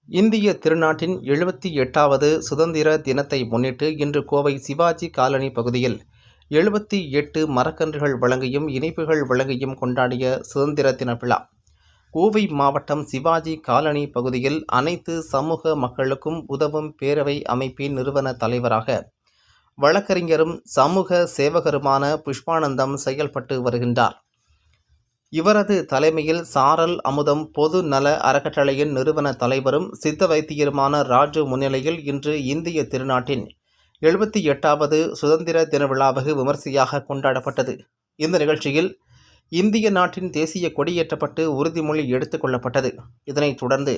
இந்திய திருநாட்டின் 78வது சுதந்திர தினத்தை முன்னிட்டு இன்று கோவை சிவாஜி காலனி பகுதியில் 78 மரக்கன்றுகள் வழங்கியும் இனிப்புகள் வழங்கியும் கொண்டாடிய சுதந்திர தின விழா. கோவை மாவட்டம் சிவாஜி காலனி பகுதியில் அனைத்து சமூக மக்களுக்கும் உதவும் பேரவை அமைப்பின் நிறுவன தலைவராக வழக்கறிஞரும் சமூக சேவகருமான புஷ்பானந்தம் செயல்பட்டு வருகின்றார். இவரது தலைமையில் சாரல் அமுதம் பொது நல அறக்கட்டளையின் நிறுவன தலைவரும் சித்த வைத்தியருமான ராஜு முன்னிலையில் இன்று இந்திய திருநாட்டின் 78வது சுதந்திர தின விழா வெகு விமர்சையாக கொண்டாடப்பட்டது. இந்த நிகழ்ச்சியில் இந்திய நாட்டின் தேசிய கொடியேற்றப்பட்டு உறுதிமொழி எடுத்துக் கொள்ளப்பட்டது. இதனைத் தொடர்ந்து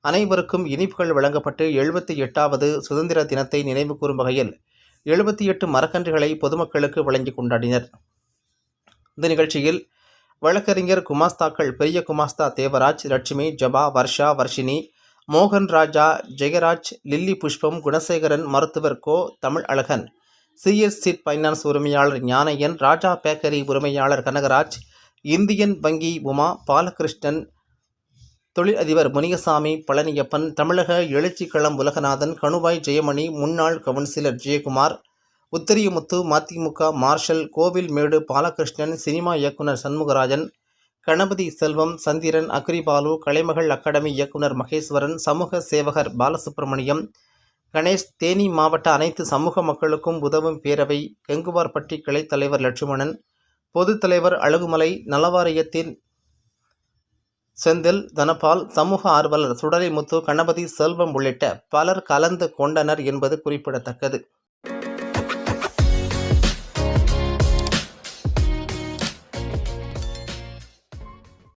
அனைவருக்கும் இனிப்புகள் வழங்கப்பட்டு 78வது சுதந்திர தினத்தை நினைவு கூறும் வகையில் 78 மரக்கன்றுகளை பொதுமக்களுக்கு வழங்கி கொண்டாடினர். இந்த நிகழ்ச்சியில் வழக்கறிஞர் குமாஸ்தாக்கள் பெரிய குமாஸ்தா தேவராஜ், லட்சுமி, ஜபா, வர்ஷா, வர்ஷினி, மோகன் ராஜா, ஜெயராஜ், லில்லி புஷ்பம், குணசேகரன், மருத்துவர் கோ தமிழ் அழகன், சிஎஸ் சிட் பைனான்ஸ் உரிமையாளர் ஞானையன், ராஜா பேக்கரி உரிமையாளர் கனகராஜ், இந்தியன் வங்கி உமா, பாலகிருஷ்ணன், தொழிலதிபர் முனியசாமி, பழனியப்பன், தமிழக எழுச்சி களம் உலகநாதன், கணுவாய் ஜெயமணி, முன்னாள் கவுன்சிலர் ஜெயக்குமார், உத்தரியமுத்து, மதிமுக மார்ஷல் கோவில்மேடு பாலகிருஷ்ணன், சினிமா இயக்குனர் சண்முகராஜன், கணபதி செல்வம், சந்திரன், அக்ரிபாலு, கலைமகள் அகாடமி இயக்குனர் மகேஸ்வரன், சமூக சேவகர் பாலசுப்ரமணியம், கணேஷ், தேனி மாவட்ட அனைத்து சமூக மக்களுக்கும் உதவும் பேரவை கெங்குவார்பட்டி கிளைத் தலைவர் லட்சுமணன், பொதுத் தலைவர் அழகுமலை, நலவாரியத்தின் செந்தில், தனபால், சமூக ஆர்வலர் சுடலைமுத்து, கணபதி செல்வம் உள்ளிட்ட பலர் கலந்து கொண்டனர் என்பது குறிப்பிடத்தக்கது.